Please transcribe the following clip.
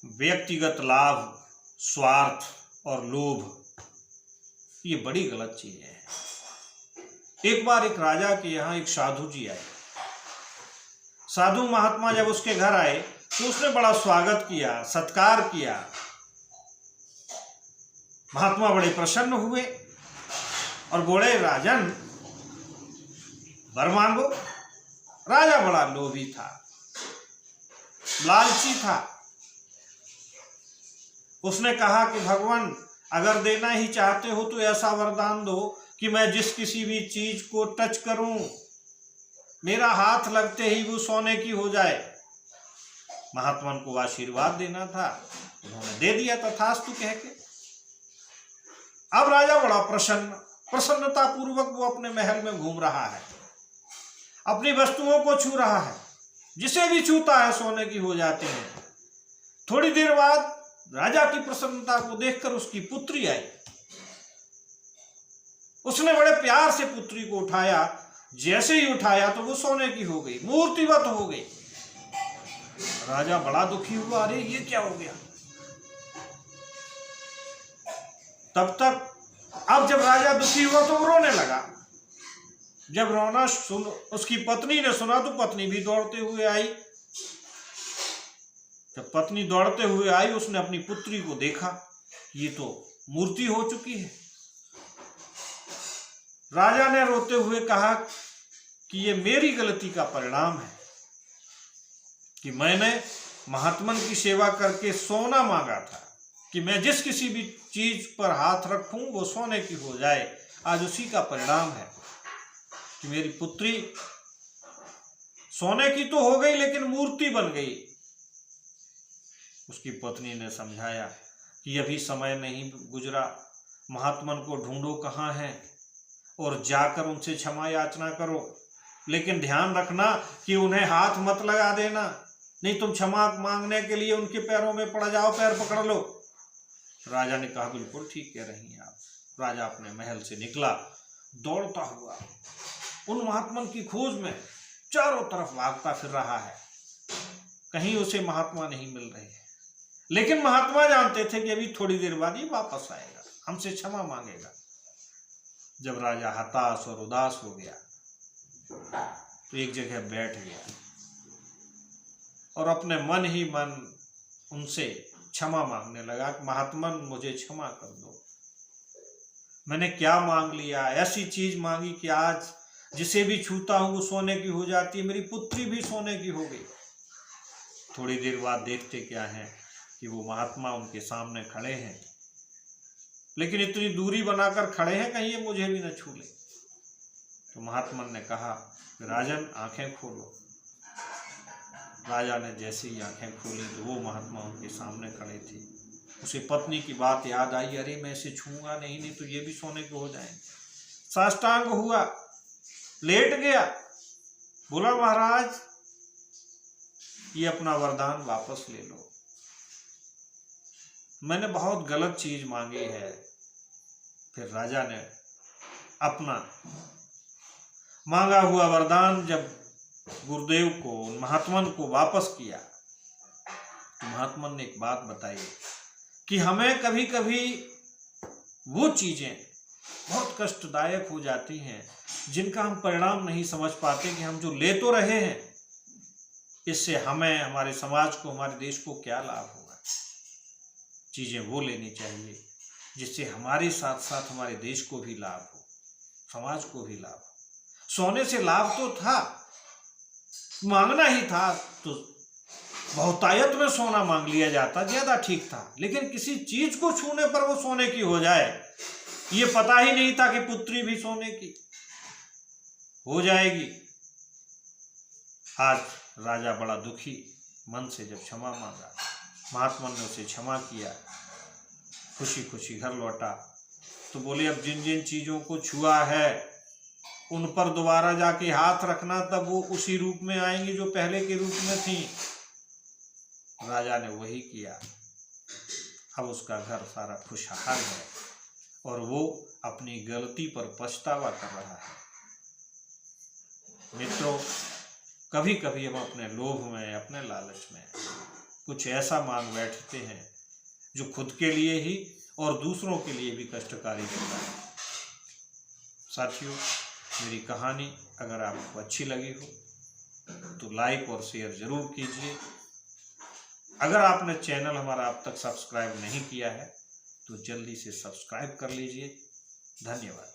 व्यक्तिगत लाभ, स्वार्थ और लोभ, ये बड़ी गलत चीजें हैं। एक बार एक राजा के यहाँ एक साधु जी आए। साधु महात्मा जब उसके घर आए तो उसने बड़ा स्वागत किया, सत्कार किया। महात्मा बड़े प्रसन्न हुए और बोले, राजन वर मांगो। राजा बड़ा लोभी था, लालची था। उसने कहा कि भगवान, अगर देना ही चाहते हो तो ऐसा वरदान दो कि मैं जिस किसी भी चीज को टच करूं, मेरा हाथ लगते ही वो सोने की हो जाए। महात्मा को आशीर्वाद देना था, उन्होंने दे दिया तथास्तु कह के। अब राजा बड़ा प्रसन्नता पूर्वक वो अपने महल में घूम रहा है, अपनी वस्तुओं को छू रहा है। जिसे भी छूता है सोने की हो जाती है। थोड़ी देर बाद राजा की प्रसन्नता को देखकर उसकी पुत्री आई। उसने बड़े प्यार से पुत्री को उठाया। जैसे ही उठाया तो वो सोने की हो गई, मूर्तिवत हो गई। राजा बड़ा दुखी हुआ, अरे ये क्या हो गया। तब तक अब जब राजा दुखी हुआ तो वो रोने लगा। जब रोना उसकी पत्नी ने सुना तो पत्नी भी दौड़ते हुए आई। जब पत्नी दौड़ते हुए आई, उसने अपनी पुत्री को देखा, ये तो मूर्ति हो चुकी है। राजा ने रोते हुए कहा कि ये मेरी गलती का परिणाम है कि मैंने महात्मन की सेवा करके सोना मांगा था कि मैं जिस किसी भी चीज पर हाथ रखूं वो सोने की हो जाए। आज उसी का परिणाम है कि मेरी पुत्री सोने की तो हो गई लेकिन मूर्ति बन गई। उसकी पत्नी ने समझाया कि अभी समय नहीं गुजरा, महात्मन को ढूंढो कहाँ है और जाकर उनसे क्षमा याचना करो, लेकिन ध्यान रखना कि उन्हें हाथ मत लगा देना, नहीं तुम क्षमा मांगने के लिए उनके पैरों में पड़ जाओ, पैर पकड़ लो। राजा ने कहा, बिल्कुल ठीक कह रही हैं आप। राजा अपने महल से निकला, दौड़ता हुआ उन महात्मन की खोज में चारों तरफ भागता फिर रहा है। कहीं उसे महात्मा नहीं मिल रहे हैं, लेकिन महात्मा जानते थे कि अभी थोड़ी देर बाद ही वापस आएगा, हमसे क्षमा मांगेगा। जब राजा हताश और उदास हो गया तो एक जगह बैठ गया और अपने मन ही मन उनसे क्षमा मांगने लगा कि महात्मन मुझे क्षमा कर दो, मैंने क्या मांग लिया, ऐसी चीज मांगी कि आज जिसे भी छूता हूं वो सोने की हो जाती है, मेरी पुत्री भी सोने की हो गई। थोड़ी देर बाद देखते क्या है कि वो महात्मा उनके सामने खड़े हैं, लेकिन इतनी दूरी बनाकर खड़े हैं कहीं ये मुझे भी न छू ले। तो महात्मा ने कहा, राजन आंखें खोलो। राजा ने जैसे ही आंखें खोली तो वो महात्मा उनके सामने खड़े थे। उसे पत्नी की बात याद आई, अरे मैं इसे छूंगा नहीं तो ये भी सोने को हो जाएंगे। साष्टांग हुआ, लेट गया, बोला महाराज ये अपना वरदान वापस ले लो, मैंने बहुत गलत चीज मांगी है। फिर राजा ने अपना मांगा हुआ वरदान जब गुरुदेव को, महात्मन को वापस किया तो महात्मन ने एक बात बताई कि हमें कभी कभी वो चीजें बहुत कष्टदायक हो जाती हैं जिनका हम परिणाम नहीं समझ पाते कि हम जो ले तो रहे हैं इससे हमें, हमारे समाज को, हमारे देश को क्या लाभ होगा। चीजें वो लेनी चाहिए जिससे हमारे साथ साथ हमारे देश को भी लाभ हो, समाज को भी लाभ हो। सोने से लाभ तो था, मांगना ही था तो बहुतायत में सोना मांग लिया जाता, ज्यादा ठीक था, लेकिन किसी चीज को छूने पर वो सोने की हो जाए, ये पता ही नहीं था कि पुत्री भी सोने की हो जाएगी। आज राजा बड़ा दुखी मन से जब क्षमा मांगा, महात्मा ने उसे क्षमा किया, खुशी खुशी घर लौटा तो बोले, अब जिन जिन चीजों को छुआ है उन पर दोबारा जाके हाथ रखना, तब वो उसी रूप में आएंगी जो पहले के रूप में थी। राजा ने वही किया। अब उसका घर सारा खुशहाल है और वो अपनी गलती पर पछतावा कर रहा है। मित्रों, कभी कभी हम अपने लोभ में, अपने लालच में कुछ ऐसा मांग बैठते हैं जो खुद के लिए ही और दूसरों के लिए भी कष्टकारी होता है। साथियों, मेरी कहानी अगर आपको अच्छी लगी हो तो लाइक और शेयर जरूर कीजिए। अगर आपने चैनल हमारा अब तक सब्सक्राइब नहीं किया है तो जल्दी से सब्सक्राइब कर लीजिए। धन्यवाद।